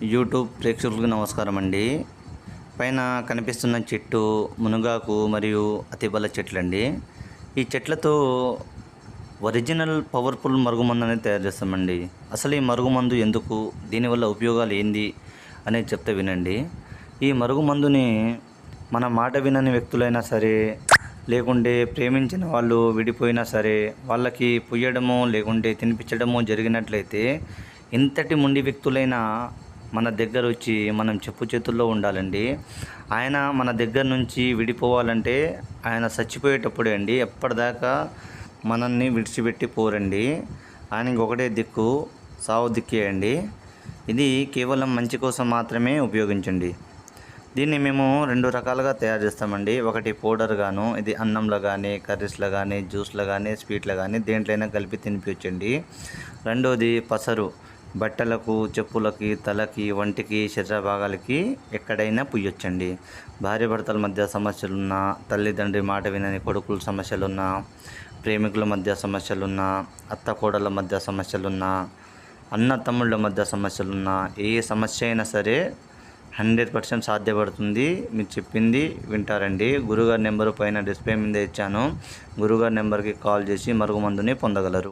YouTube ప్రేక్షకులకు నమస్కారం అండి. పైన కనిపిస్తున్న చెట్టు మునగాకు మరియు అతిబల చెట్లండి. ఈ చెట్లతో ఒరిజినల్ పవర్ఫుల్ మరుగుమందు అనేది తయారు చేస్తామండి. అసలు ఈ మరుగుమందు ఎందుకు, దీనివల్ల ఉపయోగాలు ఏంది అనేది చెప్తే వినండి. ఈ మరుగుమందుని మన మాట వినని వ్యక్తులైనా సరే, లేకుంటే ప్రేమించిన వాళ్ళు విడిపోయినా సరే, వాళ్ళకి పుయ్యడము లేకుంటే తినిపించడము జరిగినట్లయితే ఇంతటి మొండి వ్యక్తులైనా మన దగ్గర వచ్చి మనం చెప్పు చేతుల్లో ఉండాలండి. ఆయన మన దగ్గర నుంచి విడిపోవాలంటే ఆయన చచ్చిపోయేటప్పుడే అండి. ఎప్పటిదాకా మనల్ని విడిచిపెట్టి పోరండి. ఆయనకి ఒకటే దిక్కు, సావు దిక్కే అండి. ఇది కేవలం మంచి కోసం మాత్రమే ఉపయోగించండి. దీన్ని మేము 2 రకాలుగా తయారు చేస్తామండి. ఒకటి పౌడర్ గాను, ఇది అన్నంలో కానీ, కర్రీస్లో కానీ, జ్యూస్లో కానీ, స్వీట్లో కానీ దేంట్లైనా కలిపి తినిపించండి. రెండోది పసరు, బట్టలకు, చెప్పులకి, తలకి, వంటికి, శరీర భాగాలకి ఎక్కడైనా పుయ్యొచ్చండి. భార్య భర్తల మధ్య సమస్యలున్నా, తల్లిదండ్రి మాట వినని కొడుకుల సమస్యలున్నా, ప్రేమికుల మధ్య సమస్యలున్నా, అత్త కోడళ్ళ మధ్య సమస్యలున్నా, అన్న తమ్ముళ్ళ మధ్య సమస్యలున్నా, ఏ సమస్య అయినా సరే 100% సాధ్యపడుతుంది. మీరు చెప్పింది వింటారండి. గురుగారి నెంబరు పైన డిస్ప్లే మీద ఇచ్చాను. గురుగారి నెంబర్కి కాల్ చేసి మరుగుమందుని పొందగలరు.